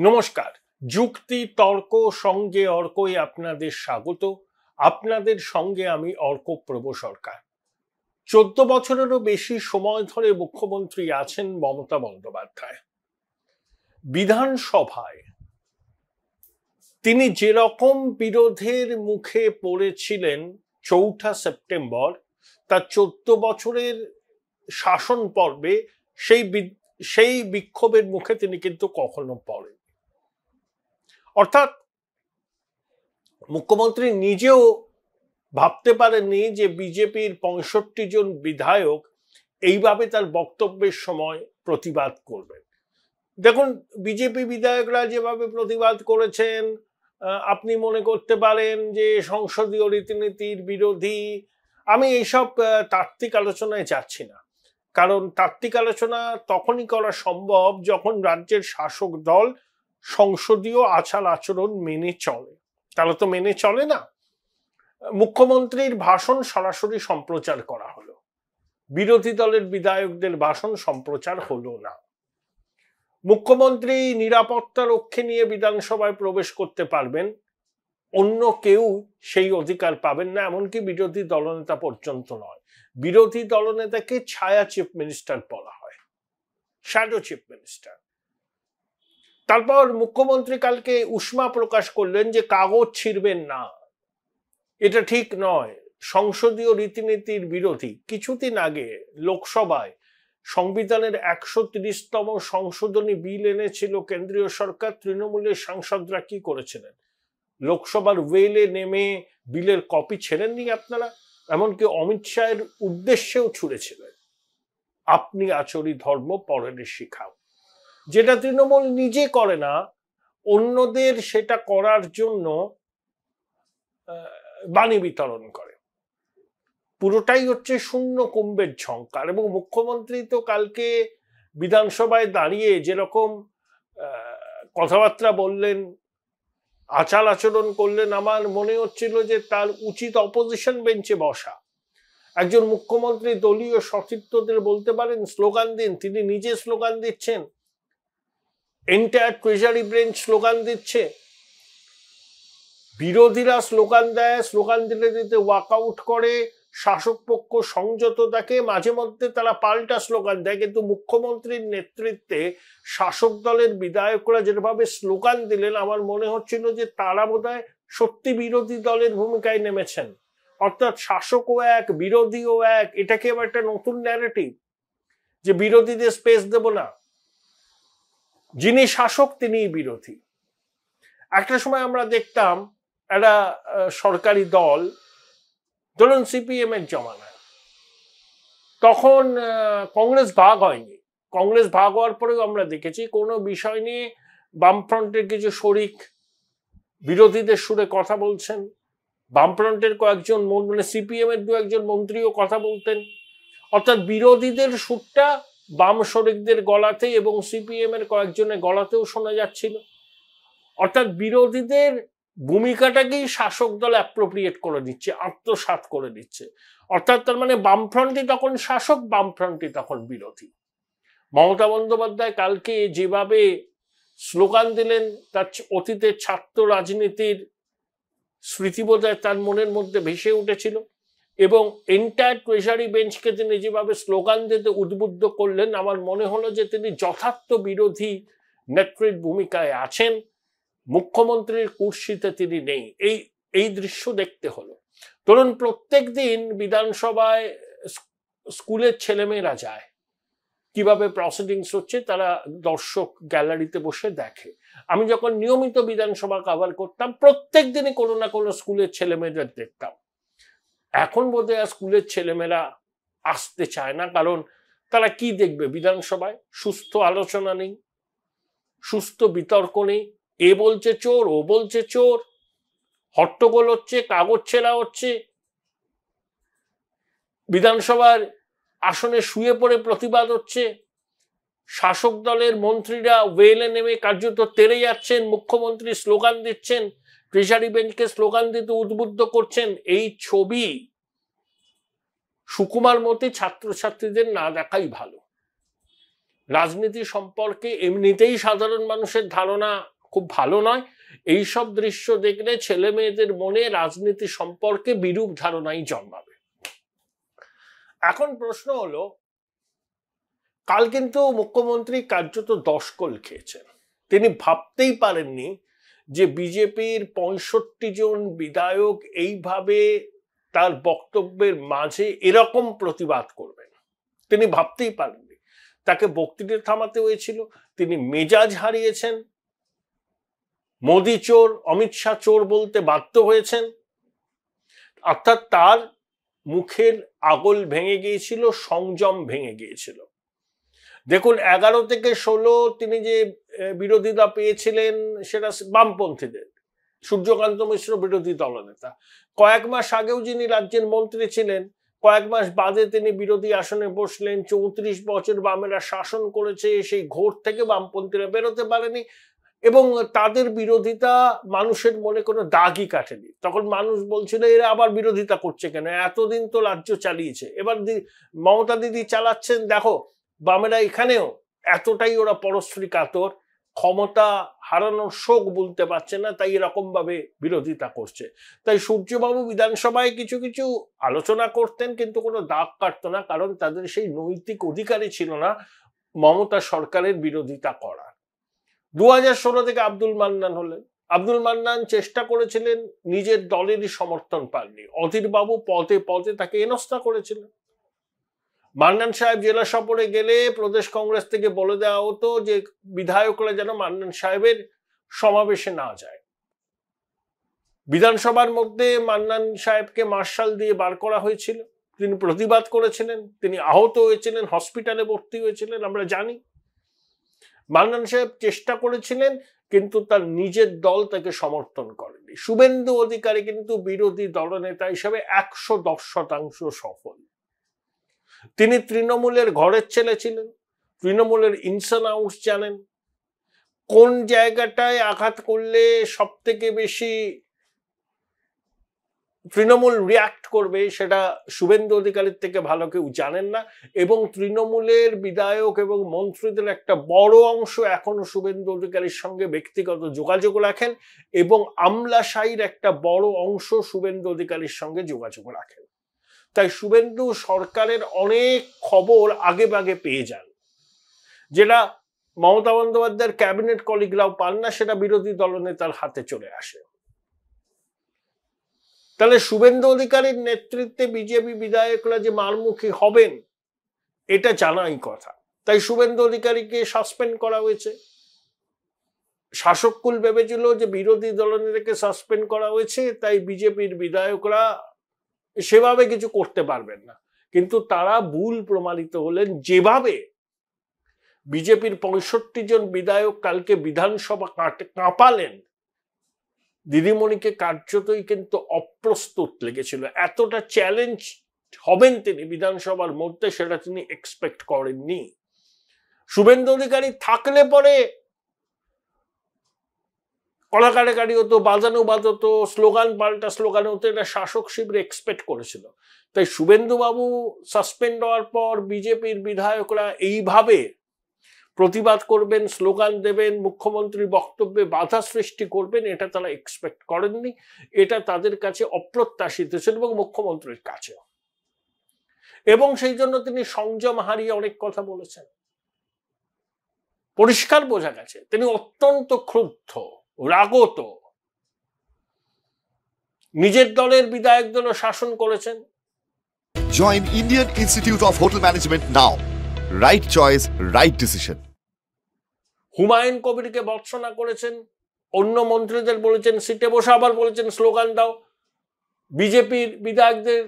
নমস্কার। যুক্তি তর্ক সঙ্গে অর্কই আপনাদের স্বাগত। আপনাদের সঙ্গে আমি অর্কপ্রভ সরকার। 14 বছরেরও বেশি সময় ধরে মুখ্যমন্ত্রী আছেন মমতা বন্দ্যোপাধ্যায়। বিধানসভায় তিনি যেরকম বিরোধের মুখে পড়েছিলেন 4 সেপ্টেম্বর, তার 14 বছরের শাসন পর্বে সেই বিক্ষোভের মুখে তিনি কিন্তু কখনো পড়েন। অর্থাৎ মুখ্যমন্ত্রী নিজেও ভাবতে পারেননি যে বিজেপির 65 জন বিধায়ক এইভাবে তার বক্তব্যের সময় প্রতিবাদ করবেন। দেখুন, বিজেপি বিধায়করা যেভাবে প্রতিবাদ করেছেন, আপনি মনে করতে পারেন যে সংসদীয় রীতিনীতির বিরোধী। আমি এইসব তাত্ত্বিক আলোচনায় যাচ্ছি না, কারণ তাত্ত্বিক আলোচনা তখনই করা সম্ভব যখন রাজ্যের শাসক দল সংসদীয় আচার আচরণ মেনে চলে। তাহলে তো মেনে চলে না। মুখ্যমন্ত্রীর ভাষণ সরাসরি সম্প্রচার করা হলো, বিরোধী দলের বিধায়কদের ভাষণ সম্প্রচার হলো না। মুখ্যমন্ত্রী নিরাপত্তা রক্ষে নিয়ে বিধানসভায় প্রবেশ করতে পারবেন, অন্য কেউ সেই অধিকার পাবেন না, এমনকি বিরোধী দলনেতা পর্যন্ত নয়। বিরোধী দলনেতাকে ছায়া চিফ মিনিস্টার বলা হয়, শ্যাডো চিফ মিনিস্টার। তারপর মুখ্যমন্ত্রী কালকে উষ্মা প্রকাশ করলেন যে কাগজ ছিঁড়বেন না, এটা ঠিক নয়, সংসদীয় রীতিনীতির বিরোধী। কিছুদিন আগে লোকসভায় সংবিধানের 130তম সংশোধনী বিল এনেছিল কেন্দ্রীয় সরকার। তৃণমূলের সাংসদরা কি করেছিলেন? লোকসভার ওয়েলে নেমে বিলের কপি ছেড়েননি আপনারা, এমনকি অমিত শাহের উদ্দেশ্যেও ছুড়েছিলেন, আপনি আচরি ধর্ম পরের শিখাও। যেটা তৃণমূল নিজে করে না, অন্যদের সেটা করার জন্য বাণী বিতরণ করে। পুরোটাই হচ্ছে শূন্য কুম্ভের ঝংকার। এবং মুখ্যমন্ত্রী তো কালকে বিধানসভায় দাঁড়িয়ে যেরকম কথাবার্তা বললেন, আচার আচরণ করলেন, আমার মনে হচ্ছিল যে তার উচিত অপোজিশন বেঞ্চে বসা। একজন মুখ্যমন্ত্রী দলীয় সতীর্থদের বলতে পারেন স্লোগান দিন, তিনি নিজে স্লোগান দিচ্ছেন, এন্টায়ার ট্রেজারি ব্রেঞ্চ স্লোগান দিচ্ছে। বিরোধীরা স্লোগান দেয়, স্লোগান দিতে দিতে ওয়াকআউট করে, শাসক পক্ষ সংযত থাকে, মাঝে মধ্যে তারা পাল্টা স্লোগান দেয়। কিন্তু মুখ্যমন্ত্রীর নেতৃত্বে শাসক দলের বিধায়করা যেভাবে স্লোগান দিলেন, আমার মনে হচ্ছিল যে তারা বোধহয় সত্যি বিরোধী দলের ভূমিকায় নেমেছেন। অর্থাৎ শাসকও এক, বিরোধীও এক। এটাকে আবার একটা নতুন ন্যারেটিভ যে বিরোধীদের স্পেস দেব না, যিনি শাসক তিনিই বিরোধী। একটা সময় আমরা দেখতাম একটা সরকারি দল, ধরুন সিপিএম এর জমানায়, তখন কংগ্রেস ভাগ হয়নি। কংগ্রেস ভাগ হওয়ার পরেও আমরা দেখেছি কোনো বিষয় নিয়ে বামফ্রন্টের কিছু শরিক বিরোধীদের সুরে কথা বলছেন। বামফ্রন্টের কয়েকজন, মানে সিপিএম এর 2-1 মন্ত্রীও কথা বলতেন। অর্থাৎ বিরোধীদের সুরটা বাম শরিকদের গলাতে এবং সিপিএম এর কয়েকজনের গলাতেও শোনা যাচ্ছিল। অর্থাৎ বিরোধীদের ভূমিকাটাকেই শাসক দল অ্যাপ্রোপ্রিয়েট করে দিচ্ছে, আত্মসাৎ করে দিচ্ছে। অর্থাৎ তার মানে বামফ্রন্টই তখন শাসক, বামফ্রন্টই তখন বিরোধী। মমতা বন্দ্যোপাধ্যায় কালকে যেভাবে স্লোগান দিলেন, তার অতীতের ছাত্র রাজনীতির স্মৃতিবোধহয় তার মনের মধ্যে ভেসে উঠেছিল। এবং এন্টায়ার ট্রেজারি বেঞ্চকে তিনি যেভাবে স্লোগান দিতে উদ্বুদ্ধ করলেন, আমার মনে হলো যে তিনি যথার্থ বিরোধী নেত্রীর ভূমিকায় আছেন, মুখ্যমন্ত্রীর কুর্সিতে তিনি নেই। এই দৃশ্য দেখতে হলো। ধরুন, প্রত্যেক দিন বিধানসভায় স্কুলের ছেলেমেয়েরা যায়, কিভাবে প্রসিডিংস হচ্ছে তারা দর্শক গ্যালারিতে বসে দেখে। আমি যখন নিয়মিত বিধানসভা কভার করতাম, প্রত্যেক দিনই কোনো না কোনো স্কুলের ছেলেমেয়েদের দেখতাম। এখন বোধহয় স্কুলের ছেলেমেয়েরা আসতে চায় না, কারণ তারা কি দেখবে বিধানসভায়? সুস্থ আলোচনা নেই, সুস্থ বিতর্ক নেই। এ বলছে চোর, ও বলছে চোর, হট্টগোল হচ্ছে, কাগজ ছেঁড়া হচ্ছে, বিধানসভার আসনে শুয়ে পড়ে প্রতিবাদ হচ্ছে, শাসক দলের মন্ত্রীরা ওয়েলে নেমে কার্যত তেড়ে যাচ্ছেন, মুখ্যমন্ত্রী স্লোগান দিচ্ছেন, ট্রেজারি বেঞ্চকে স্লোগান দিতে উদ্বুদ্ধ করছেন। এই ছবি সুকুমার মতে ছাত্রছাত্রীদের না দেখাই ভালো। রাজনীতি সম্পর্কে এমনিতেই সাধারণ মানুষের ধারণা খুব ভালো নয়, এইসব দৃশ্য দেখলে ছেলে মেয়েদের মনে রাজনীতি সম্পর্কে বিরূপ ধারণাই জন্মাবে। এখন প্রশ্ন হলো, কাল কিন্তু মুখ্যমন্ত্রী কার্যত দশকল খেয়েছেন। তিনি ভাবতেই পারেননি যে বিজেপির ৬৫ জন বিধায়ক এইভাবে তার বক্তব্যের মাঝে এরকম প্রতিবাদ করবেন। তিনি ভাবতেই পারেননি। তাকে বক্তৃতা থামাতে হয়েছিল, তিনি মেজাজ হারিয়েছেন, মোদি চোর, অমিত শাহ চোর বলতে বাধ্য হয়েছেন, অর্থাৎ তার মুখের আগল ভেঙে গিয়েছিল, সংযম ভেঙে গিয়েছিল। দেখুন 11 থেকে 16 তিনি যে বিরোধিতা পেয়েছিলেন সেটা বামপন্থীদের, সূর্যকান্ত মিশ্র বিরোধী দলনেতা, কয়েক মাস আগেও যিনি রাজ্যের মন্ত্রী ছিলেন, কয়েক মাস বাদে তিনি বিরোধী আসনে বসলেন। 34 বছর বামেরা শাসন করেছে, সেই ঘোর থেকে বামপন্থীরা বেরোতে পারেনি এবং তাদের বিরোধিতা মানুষের মনে কোনো দাগই কাটেনি। তখন মানুষ বলছিল এরা আবার বিরোধিতা করছে কেন, এতদিন তো রাজ্য চালিয়েছে, এবার মমতা দিদি চালাচ্ছেন, দেখো বামেরা এখানেও এতটাই ওরা পরশ্রী কাতর, ক্ষমতা হারানোর শোক বলতে পারছে না, তাই এরকম ভাবে বিরোধিতা করছে। তাই সূর্যবাবু বিধানসভায় কিছু কিছু আলোচনা করতেন, কিন্তু কোনো দাগ কাটতো না, কারণ তাদের সেই নৈতিক অধিকারই ছিল না মমতা সরকারের বিরোধিতা করার। 2016 থেকে আব্দুল মান্নান হলেন। আব্দুল মান্নান চেষ্টা করেছিলেন, নিজের দলেরই সমর্থন পাননি, অধীর বাবু পদে পদে তাকে হেনস্থা করেছিলেন। মান্নান সাহেব জেলা সফরে গেলে প্রদেশ কংগ্রেস থেকে বলে দেওয়া হতো যে বিধায়করা যেন মান্নান সাহেবের সমাবেশে না যায়। বিধানসভার মধ্যে মান্নান সাহেবকে মার্শাল দিয়ে বার করা হয়েছিল, তিনি প্রতিবাদ করেছিলেন, তিনি আহত হয়েছিলেন, হসপিটালে ভর্তি হয়েছিলেন, আমরা জানি। মান্নান সাহেব চেষ্টা করেছিলেন, কিন্তু তার নিজের দল তাকে সমর্থন করেনি। শুভেন্দু অধিকারী কিন্তু বিরোধী দলনেতা হিসেবে 110% সফল। তিনি তৃণমূলের ঘরের ছেলে ছিলেন, তৃণমূলের ইনস অ্যান্ড আউটস জানেন, কোন জায়গাটায় আঘাত করলে সব থেকে বেশি তৃণমূল রিয়াক্ট করবে সেটা শুভেন্দু অধিকারীর থেকে ভালো কেউ জানেন না। এবং তৃণমূলের বিধায়ক এবং মন্ত্রীদের একটা বড় অংশ এখনো শুভেন্দু অধিকারীর সঙ্গে ব্যক্তিগত যোগাযোগ রাখেন এবং আমলাশাহীর একটা বড় অংশ শুভেন্দু অধিকারীর সঙ্গে যোগাযোগ রাখেন। তাই শুভেন্দু সরকারের অনেক খবর আগে ভাগে পেয়ে যান, যেটা মমতা বন্দ্যোপাধ্যায়ের ক্যাবিনেট কলিগরাও পান না, সেটা বিরোধী দলনেতার হাতে চলে আসে। তাহলে শুভেন্দু অধিকারীর নেতৃত্বে বিজেপি বিধায়করা যে মারমুখী হবেন এটা জানাই কথা। তাই শুভেন্দু অধিকারীকে সাসপেন্ড করা হয়েছে। শাসককুল ভেবেছিল যে বিরোধী দলনেতাকে সাসপেন্ড করা হয়েছে তাই বিজেপির বিধায়করা সেভাবে কিছু করতে পারবেন না, কিন্তু তারা ভুল প্রমাণিত হলেন। যেভাবে বিজেপির 65 জন বিধায়ক কালকে বিধানসভা কাঁপালেন, দিদিমণিকে কার্যতই কিন্তু অপ্রস্তুত লেগেছিল। এতটা চ্যালেঞ্জ হবেন তিনি বিধানসভার মধ্যে সেটা তিনি এক্সপেক্ট করেননি। শুভেন্দু অধিকারী থাকলে পরে কলাকাটাকাটি হতো, বাজানো বাজাতো, স্লোগান পাল্টা স্লোগান হতো, এটা শাসক শিবির এক্সপেক্ট করেছিল। তাই শুভেন্দু বাবু সাসপেন্ড হওয়ার পর বিজেপির বিধায়করা এইভাবে প্রতিবাদ করবেন, স্লোগান দেবেন, মুখ্যমন্ত্রীর বক্তব্যে বাধা সৃষ্টি করবেন, এটা তারা এক্সপেক্ট করেননি। এটা তাদের কাছে অপ্রত্যাশিত ছিল এবং মুখ্যমন্ত্রীর কাছে, এবং সেই জন্য তিনি সংযম হারিয়ে অনেক কথা বলেছেন। পরিষ্কার বোঝা গেছে তিনি অত্যন্ত ক্রুদ্ধ, রাগত। নিজের দলের বিধায়কদেরও শাসন করেছেন। Join Indian Institute of Hotel Management now. Right choice, right decision. Humayun কবিরকে ভর্ৎসনা করেছেন, অন্য মন্ত্রীদের বলেছেন সিটে বসে, আবার বলেছেন স্লোগান দাও। বিজেপির বিধায়কদের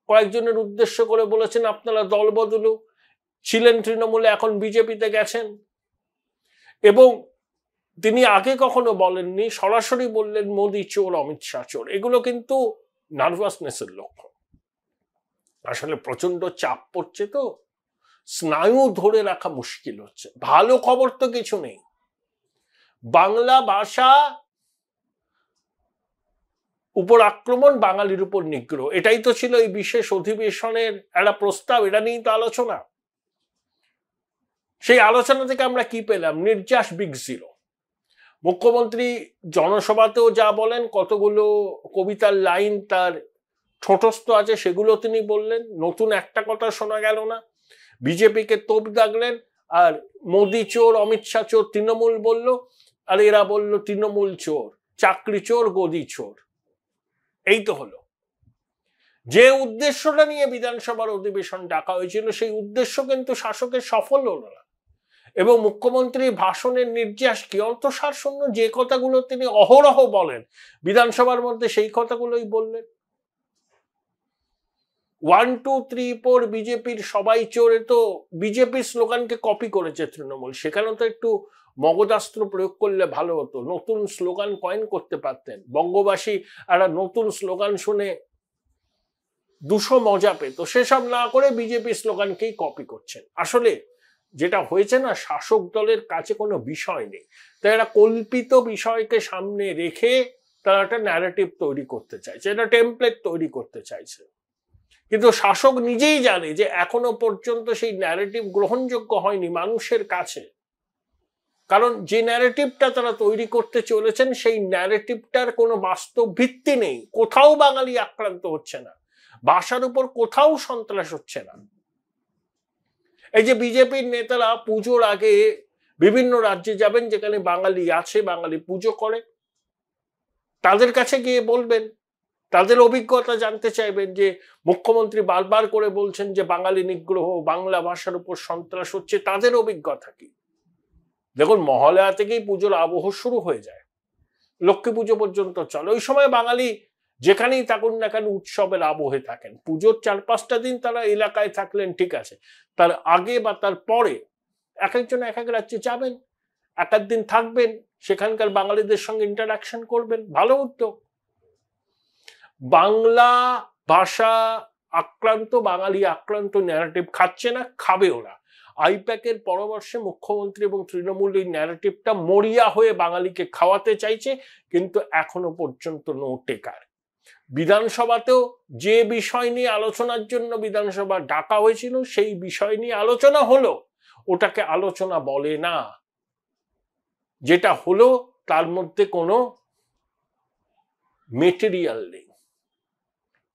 কয়েকজনের উদ্দেশ্য করে বলেছেন আপনারা দল বদলু, ছিলেন তৃণমূলে এখন বিজেপিতে গেছেন। এবং তিনি আগে কখনো বলেননি, সরাসরি বললেন মোদি চোর, অমিত শাহ চোর। এগুলো কিন্তু নার্ভাসনেসের লক্ষণ। আসলে প্রচন্ড চাপ পড়ছে, তো স্নায়ু ধরে রাখা মুশকিল হচ্ছে। ভালো খবর তো কিছু নেই। বাংলা ভাষা উপর আক্রমণ, বাঙালির উপর নিগ্রহ, এটাই তো ছিল এই বিশেষ অধিবেশনের একটা প্রস্তাব, এটা নিয়েই তো আলোচনা। সেই আলোচনা থেকে আমরা কি পেলাম? নির্যাস বিগ জিরো। মুখ্যমন্ত্রী জনসভাতেও যা বলেন, কতগুলো কবিতার লাইন তার ঠোঁটস্থ আছে সেগুলো তিনি বললেন, নতুন একটা কথা শোনা গেল না। বিজেপিকে তোপ দাগলেন, আর মোদি চোর, অমিত শাহ চোর তৃণমূল বলল, আর এরা বলল তৃণমূল চোর, চাকরি চোর, গদি চোর। এই তো হলো। যে উদ্দেশ্যটা নিয়ে বিধানসভার অধিবেশন ডাকা হয়েছিল সেই উদ্দেশ্য কিন্তু শাসকের সফল হলো না। এবং মুখ্যমন্ত্রীর ভাষণের নির্যাস কি? অন্তঃসার শূন্য যে কথাগুলো তিনি অহরহ বলেন বিধানসভার মধ্যে, সেই কথাগুলোই বললেন। 1, 2, 3, 4 বিজেপির সবাই চোরে তো বিজেপির স্লোগানকে কপি করেছে তৃণমূল। সেখানে তো একটু মগদাস্ত্র প্রয়োগ করলে ভালো হতো, নতুন স্লোগান কয়েন করতে পারতেন। বঙ্গবাসী একটা নতুন স্লোগান শুনে 200 মজা পেত, সেসব না করে বিজেপি স্লোগানকেই কপি করছেন। আসলে যেটা হয়েছে না, শাসক দলের কাছে কোনো বিষয় নেই, তাই একটা কল্পিত বিষয়কে সামনে রেখে তারা একটা ন্যারেটিভ তৈরি করতে চাইছে, একটা টেমপ্লেট তৈরি করতে চাইছে। কিন্তু শাসক নিজেই জানে যে এখনো পর্যন্ত সেই ন্যারেটিভ গ্রহণযোগ্য হয়নি মানুষের কাছে। কারণ যে ন্যারেটিভটা তারা তৈরি করতে চলেছেন সেই ন্যারেটিভটার কোনো বাস্তব ভিত্তি নেই। কোথাও বাঙালি আক্রান্ত হচ্ছে না, ভাষার উপর কোথাও সন্ত্রাস হচ্ছে না। এই যে বিজেপির নেতারা পুজোর আগে বিভিন্ন রাজ্যে যাবেন যেখানে বাঙালি আছে, বাঙালি পুজো করে, তাদের কাছে গিয়ে বলবেন, তাদের অভিজ্ঞতা জানতে চাইবেন যে মুখ্যমন্ত্রী বারবার করে বলছেন যে বাঙালি নিগ্রহ, বাংলা ভাষার উপর সন্ত্রাস হচ্ছে, তাদের অভিজ্ঞতা কি? দেখুন, মহালয়া থেকেই পুজোর আবহ শুরু হয়ে যায়, লক্ষ্মী পুজো পর্যন্ত চলে। ওই সময় বাঙালি যেখানেই থাকুন না কেন উৎসবের আবহে থাকেন। পুজোর 4-5টা দিন তারা এলাকায় থাকলেন, ঠিক আছে, তার আগে বা তার পরে এক একজন এক এক রাজ্যে যাবেন, এক এক দিন থাকবেন, সেখানকার বাঙালিদের সঙ্গে ইন্টারাকশন করবেন, ভালো উদ্যোগ। বাংলা ভাষা আক্রান্ত, বাঙালি আক্রান্ত ন্যারেটিভ খাচ্ছে না, খাবেও না। আইপ্যাকের পরামর্শে মুখ্যমন্ত্রী এবং তৃণমূল এই ন্যারেটিভটা মরিয়া হয়ে বাঙালিকে খাওয়াতে চাইছে, কিন্তু এখনো পর্যন্ত নো টেকার। বিধানসভাতেও যে বিষয় নিয়ে আলোচনার জন্য বিধানসভা ডাকা হয়েছিল সেই বিষয় নিয়ে আলোচনা হলো, ওটাকে আলোচনা বলে না। যেটা হলো তার মধ্যে কোনো মেটেরিয়াল নেই।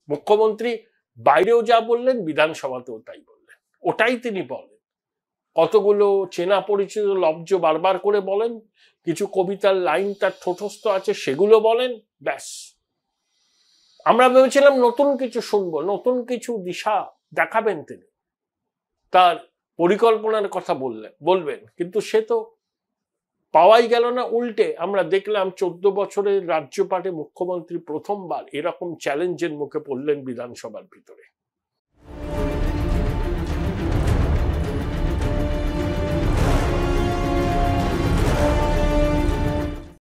মুখ্যমন্ত্রী বাইরেও যা বললেন, বিধানসভাতেও তাই বললেন, ওটাই তিনি বলেন। কতগুলো চেনা পরিচিত লব্জ বারবার করে বলেন, কিছু কবিতার লাইন তার ঠোঁটস্থ আছে সেগুলো বলেন, ব্যাস। আমরা ভেবেছিলাম নতুন কিছু শুনবো, নতুন কিছু দিশা দেখাবেন তিনি, তার পরিকল্পনার কথা বলবেন, কিন্তু সে তো পাওয়াই গেল না। উল্টে আমরা দেখলাম 14 বছরের রাজ্যপাটে মুখ্যমন্ত্রী প্রথমবার এরকম চ্যালেঞ্জের মুখে পড়লেন বিধানসভার ভিতরে।